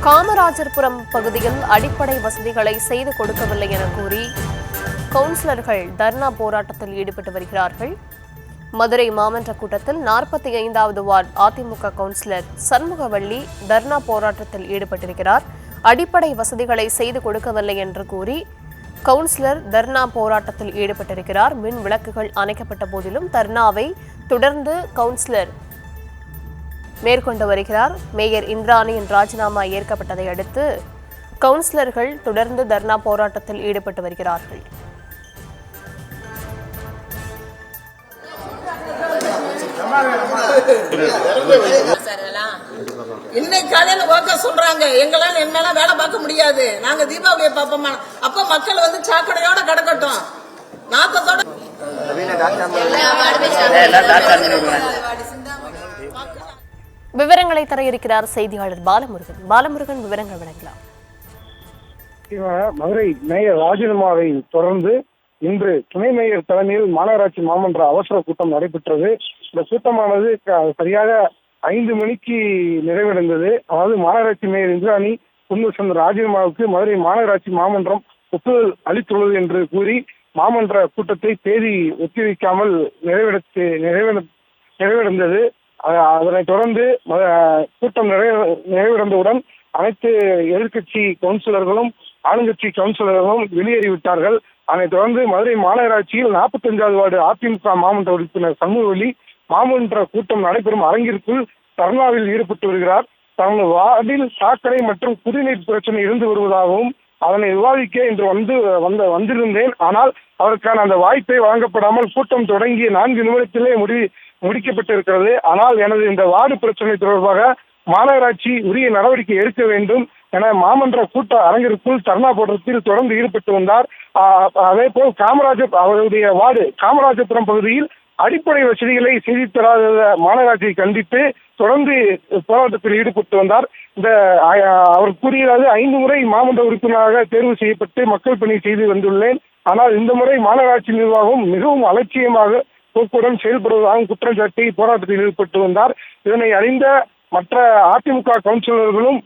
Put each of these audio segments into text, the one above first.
காமராஜர்புரம் பகுதியில் அடிப்படை வசதிகளை செய்து கொடுக்கவில்லை என கூறி கவுன்சிலர்கள் தர்ணா போராட்டத்தில் ஈடுபட்டு வருகிறார்கள். மதுரை மாமன்ற கூட்டத்தில் 45வது வார்டு அதிமுக கவுன்சிலர் சண்முகவள்ளி தர்ணா போராட்டத்தில் ஈடுபட்டிருக்கிறார். அடிப்படை வசதிகளை செய்து கொடுக்கவில்லை என்று கூறி கவுன்சிலர் தர்ணா போராட்டத்தில் ஈடுபட்டிருக்கிறார். மின் விளக்குகள் அணைக்கப்பட்ட போதிலும் தர்ணாவை தொடர்ந்து கவுன்சிலர் மேற்கொண்டு வருகிறார். மேயர் இந்திராணியின் ராஜினாமா ஏற்கப்பட்டதை அடுத்து கவுன்சிலர்கள் தொடர்ந்து தர்ணா போராட்டத்தில் ஈடுபட்டு வருகிறார்கள். இன்னைக்கு காலையில வாக்க சொல்றாங்க, எங்களால என்னால வேலை பார்க்க முடியாது, நாங்க தீபாவளியை பார்ப்போமா. அப்ப மக்கள் வந்து சாக்கடையோட கிடக்கட்டும், நாக்கத்தோட. விவரங்களை தர இருக்கிறார் செய்தியாளர் பாலமுருகன். பாலமுருகன், விவரங்கள் வழங்கலாம். மதுரை மேயர் ராஜினாமாவை தொடர்ந்து இன்று துணை மேயர் தலைமையில் மாநகராட்சி மாமன்ற அவசர கூட்டம் நடைபெற்றது. இந்த கூட்டமானது சரியாக 5 மணிக்கு நிறைவடைந்தது. அதாவது மாநகராட்சி மேயர் இந்திராணி குன்வசந்த் ராஜினாமாவுக்கு மதுரை மாநகராட்சி மாமன்றம் ஒப்புதல் அளித்துள்ளது என்று கூறி மாமன்ற கூட்டத்தை தேதி ஒத்திவைக்காமல் நிறைவடைந்தது. அதனைத் தொடர்ந்து கூட்டம் நிறைவடைந்தவுடன் அனைத்து எதிர்கட்சி கவுன்சிலர்களும் ஆளுங்கட்சி கவுன்சிலர்களும் வெளியேறிவிட்டார்கள். அதனைத் தொடர்ந்து மதுரை மாநகராட்சியில் 45வது வார்டு அதிமுக மாமன்ற உறுப்பினர் சண்முகவள்ளி மாமன்ற கூட்டம் நடைபெறும் அரங்கிற்குள் தர்ணாவில் ஈடுபட்டு வருகிறார். தனது வார்டில் சாக்கடை மற்றும் குடிநீர் பிரச்சனை இருந்து வருவதாகவும் அதனை விவாதிக்க இன்று வந்திருந்தேன். ஆனால் அவருக்கான அந்த வாய்ப்பை வழங்கப்படாமல் கூட்டம் தொடங்கிய 4 நிமிடத்திலே முடிக்கப்பட்டிருக்கிறது. ஆனால் எனது இந்த வார்டு பிரச்சனை தொடர்பாக மாநகராட்சி உரிய நடவடிக்கை எடுக்க வேண்டும் என மாமன்ற கூட்ட அரங்கிற்குள் தர்ணா போராட்டத்தில் தொடர்ந்து ஈடுபட்டு வந்தார். அதே போல் அவருடைய வார்டு காமராஜபுரம் பகுதியில் அடிப்படை வசதிகளை செய்து தராத மாநகராட்சியை கண்டித்து தொடர்ந்து போராட்டத்தில் ஈடுபட்டு வந்தார். அவர் கூறியதாவது 5 முறை மாமன்ற உறுப்பினராக தேர்வு செய்யப்பட்டு மக்கள் பணி செய்து வந்துள்ளேன். ஆனால் இந்த முறை மாநகராட்சி நிர்வாகம் மிகவும் அலட்சியமாக போக்குடன் செயல்படுவதாக குற்றம் சாட்டி போராட்டத்தில் ஈடுபட்டு வந்தார். இதனை அறிந்த மற்ற அதிமுக கவுன்சிலர்களும்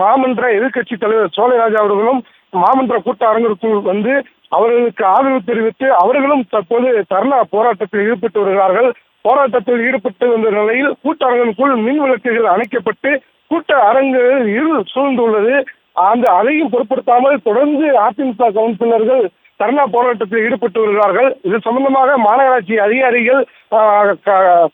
மாமன்ற எதிர்கட்சி தலைவர் சோலைராஜா அவர்களும் மாமன்ற கூட்ட அரங்கிற்குள் வந்து அவர்களுக்கு ஆதரவு தெரிவித்து அவர்களும் தற்போது தர்ணா போராட்டத்தில் ஈடுபட்டு வருகிறார்கள். போராட்டத்தில் ஈடுபட்டு வந்த நிலையில் கூட்ட அரங்கிற்குள் மின் விளக்குகள் அணைக்கப்பட்டு கூட்ட அரங்கு இருள் சூழ்ந்துள்ளது. அதையும் பொருட்படுத்தாமல் தொடர்ந்து அதிமுக கவுன்சிலர்கள் தர்ணா போராட்டத்தில் ஈடுபட்டு வருகிறார்கள். இது சம்பந்தமாக மாநகராட்சி அதிகாரிகள்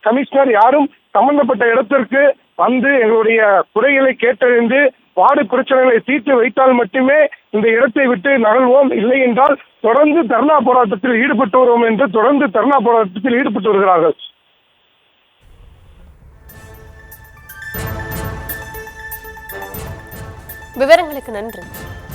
கமிஷனர் யாரும் சம்பந்தப்பட்ட இடத்திற்கு வந்து எங்களுடைய குறைகளை கேட்டறிந்து வார்டு பிரச்சனைகளை தீர்த்து வைத்தால் மட்டுமே இந்த இடத்தை விட்டு நகர்வோம், இல்லை என்றால் தொடர்ந்து தர்ணா போராட்டத்தில் ஈடுபட்டு வருவோம் என்று தொடர்ந்து தர்ணா போராட்டத்தில் ஈடுபட்டு வருகிறார்கள். விவரங்களுக்கு நன்றி.